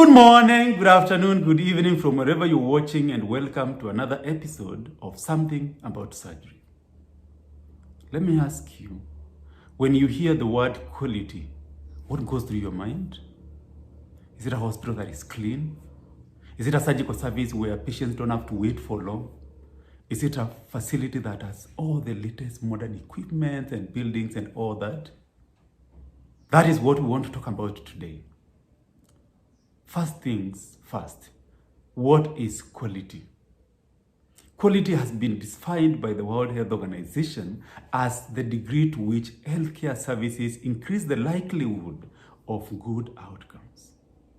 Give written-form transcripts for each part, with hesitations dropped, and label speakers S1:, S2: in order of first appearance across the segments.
S1: Good morning, good afternoon, good evening from wherever you're watching, and welcome to another episode of Something About Surgery. Let me ask you, when you hear the word quality, what goes through your mind? Is it a hospital that is clean? Is it a surgical service where patients don't have to wait for long? Is it a facility that has all the latest modern equipment and buildings and all that? That is what we want to talk about today. First things first, what is quality? Quality has been defined by the World Health Organization as the degree to which healthcare services increase the likelihood of good outcomes.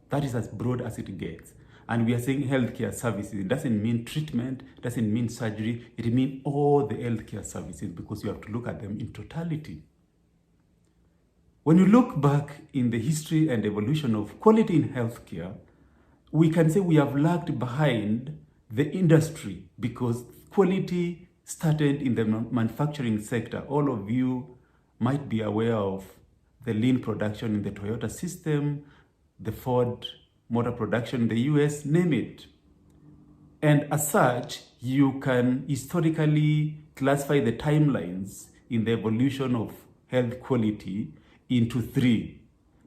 S1: That is as broad as it gets. And we are saying healthcare services. It doesn't mean treatment, it doesn't mean surgery, it means all the healthcare services because you have to look at them in totality. When you look back in the history and evolution of quality in healthcare, we can say we have lagged behind the industry because quality started in the manufacturing sector. All of you might be aware of the lean production in the Toyota system, the Ford motor production in the US, name it. And as such, you can historically classify the timelines in the evolution of health quality into three.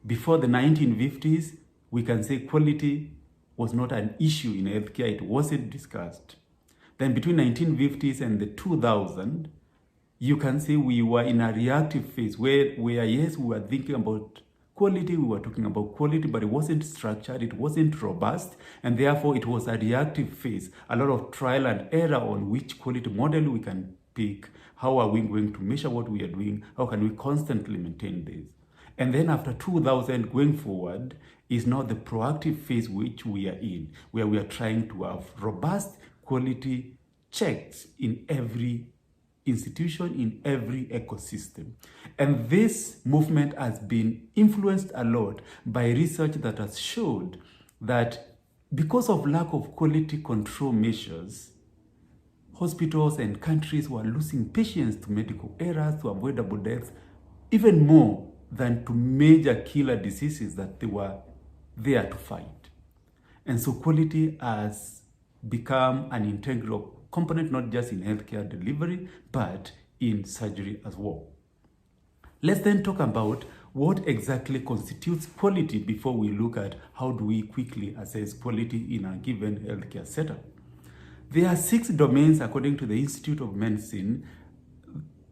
S1: Before the 1950s, we can say quality was not an issue in healthcare, it wasn't discussed. Then between 1950s and the 2000, you can say we were in a reactive phase where yes, we were thinking about quality, we were talking about quality, but it wasn't structured, it wasn't robust, and therefore it was a reactive phase. A lot of trial and error on which quality model we can pick. How are we going to measure what we are doing? How can we constantly maintain this? And then after 2000 going forward is now the proactive phase which we are in, where we are trying to have robust quality checks in every institution, in every ecosystem. And this movement has been influenced a lot by research that has showed that because of lack of quality control measures, hospitals and countries were losing patients to medical errors, to avoidable deaths, even more than to major killer diseases that they were there to fight. And so quality has become an integral component, not just in healthcare delivery, but in surgery as well. Let's then talk about what exactly constitutes quality before we look at how do we quickly assess quality in a given healthcare setup. There are 6 domains, according to the Institute of Medicine,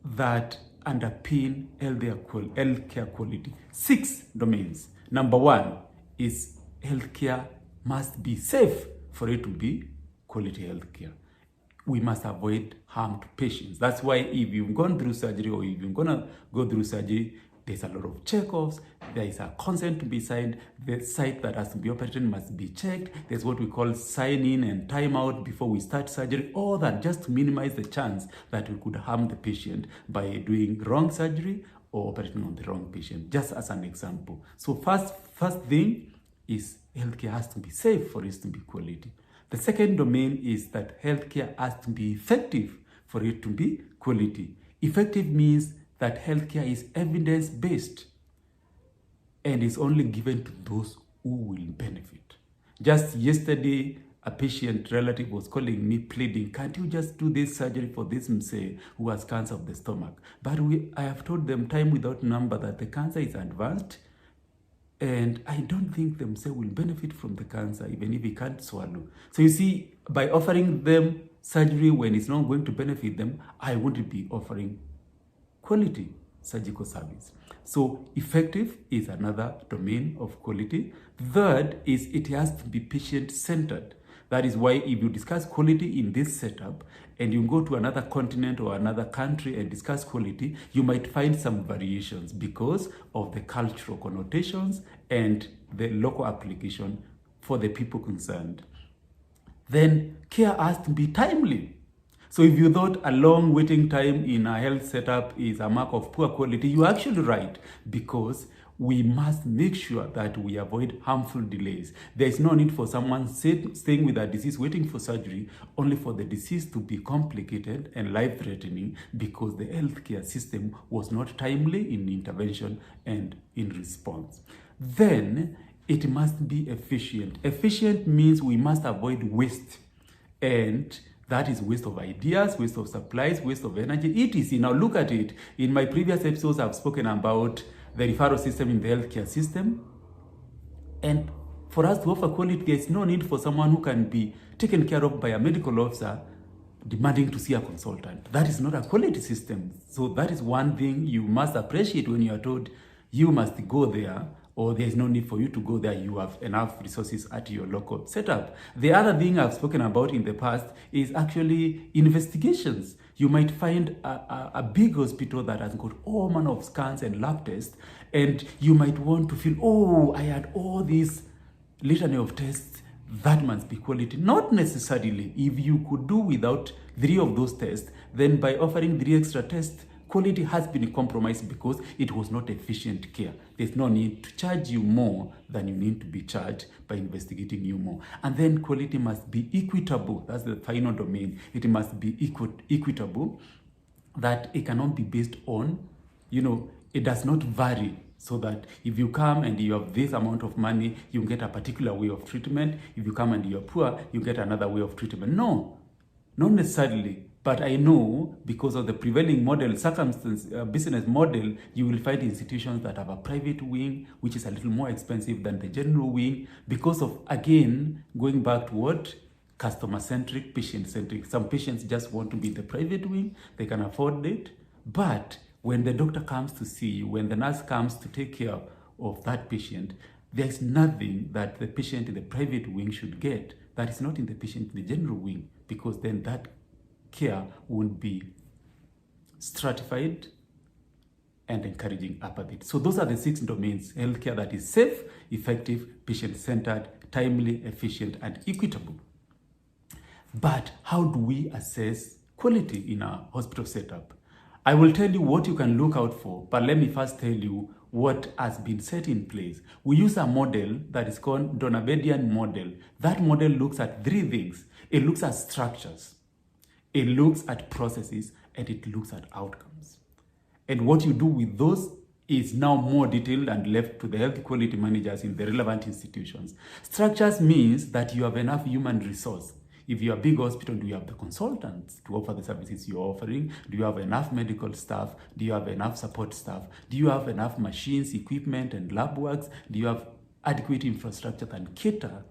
S1: that underpin healthcare quality. 6 domains. Number 1 is healthcare must be safe for it to be quality healthcare. We must avoid harm to patients. That's why if you've gone through surgery or if you're gonna go through surgery, there's a lot of checkoffs, there is a consent to be signed, the site that has to be operated must be checked, there's what we call sign in and time out before we start surgery, all that just to minimize the chance that we could harm the patient by doing wrong surgery or operating on the wrong patient, just as an example. So first thing is healthcare has to be safe for it to be quality. The second domain is that healthcare has to be effective for it to be quality. Effective means that healthcare is evidence-based and is only given to those who will benefit. Just yesterday, a patient relative was calling me pleading, can't you just do this surgery for this Mse who has cancer of the stomach? But I have told them time without number that the cancer is advanced and I don't think the Mse will benefit from the cancer even if he can't swallow. So you see, by offering them surgery when it's not going to benefit them, I wouldn't be offering quality surgical service. So effective is another domain of quality. Third is it has to be patient-centered. That is why if you discuss quality in this setup and you go to another continent or another country and discuss quality, you might find some variations because of the cultural connotations and the local application for the people concerned. Then care has to be timely. So if you thought a long waiting time in a health setup is a mark of poor quality, you're actually right, because we must make sure that we avoid harmful delays. There is no need for someone staying with a disease waiting for surgery only for the disease to be complicated and life-threatening because the healthcare system was not timely in intervention and in response. Then it must be efficient. Efficient means we must avoid waste, and that is waste of ideas, waste of supplies, waste of energy, etc. Now look at it. In my previous episodes, I've spoken about the referral system in the healthcare system. And for us to offer quality, there's no need for someone who can be taken care of by a medical officer demanding to see a consultant. That is not a quality system. So that is one thing you must appreciate when you are told you must go there, or there is no need for you to go there. You have enough resources at your local setup. The other thing I've spoken about in the past is actually investigations. You might find a big hospital that has got all manner of scans and lab tests, and you might want to feel, oh, I had all these litany of tests, that must be quality. Not necessarily. If you could do without 3 of those tests, then by offering 3 extra tests, quality has been compromised because it was not efficient care. There's no need to charge you more than you need to be charged by investigating you more. And then quality must be equitable. That's the final domain. It must be equitable, that it cannot be based on, it does not vary. So that if you come and you have this amount of money, you get a particular way of treatment. If you come and you're poor, you get another way of treatment. No, not necessarily. But I know because of the prevailing model, business model, you will find institutions that have a private wing, which is a little more expensive than the general wing, because of, again, going back to what? Customer-centric, patient-centric. Some patients just want to be in the private wing. They can afford it. But when the doctor comes to see you, when the nurse comes to take care of that patient, there's nothing that the patient in the private wing should get that is not in the patient in the general wing, because then that care won't be stratified and encouraging apathy. So those are the 6 domains: healthcare that is safe, effective, patient-centered, timely, efficient, and equitable. But how do we assess quality in our hospital setup? I will tell you what you can look out for, but let me first tell you what has been set in place. We use a model that is called Donabedian model. That model looks at 3 things. It looks at structures, it looks at processes, and it looks at outcomes. And what you do with those is now more detailed and left to the health quality managers in the relevant institutions. Structures means that you have enough human resource. If you're a big hospital, do you have the consultants to offer the services you're offering? Do you have enough medical staff? Do you have enough support staff? Do you have enough machines, equipment, and lab works? Do you have adequate infrastructure that can cater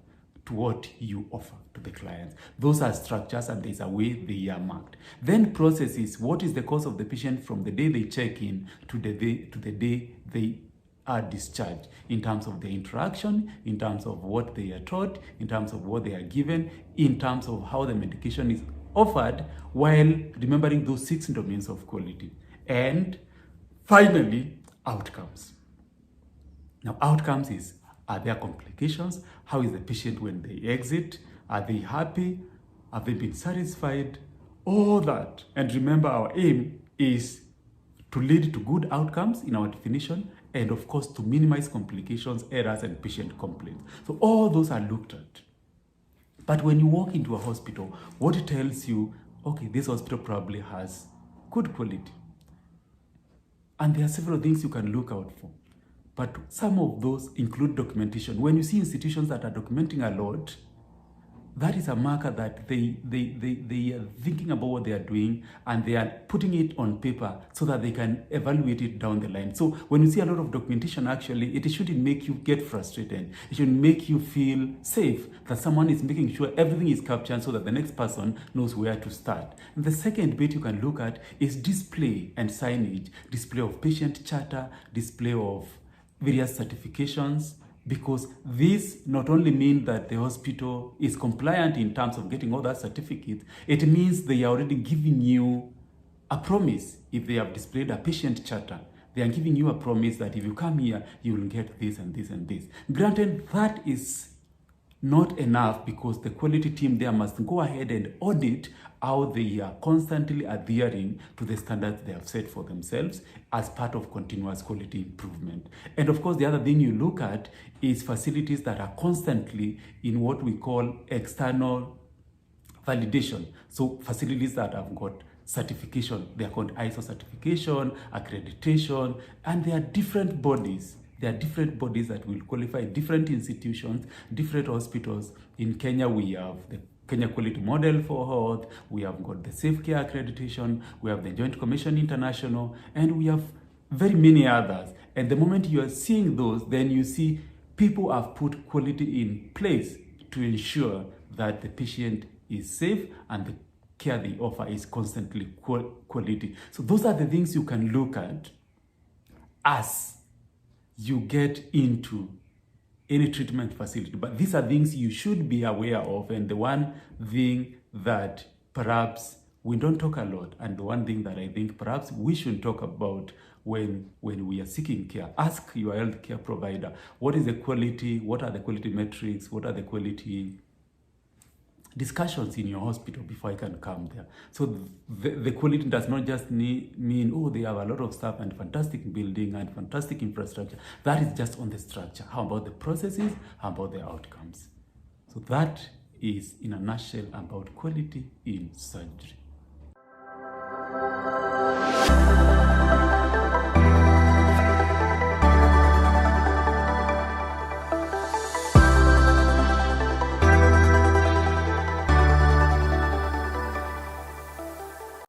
S1: to what you offer to the clients? Those are structures, and there's a way they are marked. Then processes. What is the course of the patient from the day they check in to the day they are discharged, in terms of the interaction, in terms of what they are taught, in terms of what they are given, in terms of how the medication is offered, while remembering those 6 domains of quality. And finally, outcomes. Now, outcomes is, are there complications? How is the patient when they exit? Are they happy? Have they been satisfied? All that. And remember, our aim is to lead to good outcomes in our definition, and of course to minimize complications, errors, and patient complaints. So all those are looked at. But when you walk into a hospital, what it tells you, okay, this hospital probably has good quality. And there are several things you can look out for. But some of those include documentation. When you see institutions that are documenting a lot, that is a marker that they are thinking about what they are doing, and they are putting it on paper so that they can evaluate it down the line. So when you see a lot of documentation, actually, it shouldn't make you get frustrated. It should make you feel safe that someone is making sure everything is captured so that the next person knows where to start. And the second bit you can look at is display and signage, display of patient charter, display of various certifications, because this not only means that the hospital is compliant in terms of getting all that certificates, it means they are already giving you a promise. If they have displayed a patient charter, they are giving you a promise that if you come here, you will get this and this and this. Granted, that is not enough, because the quality team there must go ahead and audit how they are constantly adhering to the standards they have set for themselves as part of continuous quality improvement. And of course, the other thing you look at is facilities that are constantly in what we call external validation. So facilities that have got certification, they are called ISO certification, accreditation, and there are different bodies. There are different bodies that will qualify, different institutions, different hospitals. In Kenya, we have the Kenya Quality Model for Health, we have got the Safe Care Accreditation, we have the Joint Commission International, and we have very many others. And the moment you are seeing those, then you see people have put quality in place to ensure that the patient is safe and the care they offer is constantly quality. So those are the things you can look at as you get into any treatment facility. But these are things you should be aware of, and the one thing that perhaps we don't talk a lot, and the one thing that I think perhaps we should talk about when we are seeking care. Ask your healthcare provider, what is the quality, what are the quality metrics, what are the quality discussions in your hospital before I can come there. So the quality does not just mean, oh, they have a lot of stuff and fantastic building and fantastic infrastructure. That is just on the structure. How about the processes? How about the outcomes? So that is, in a nutshell, about quality in surgery.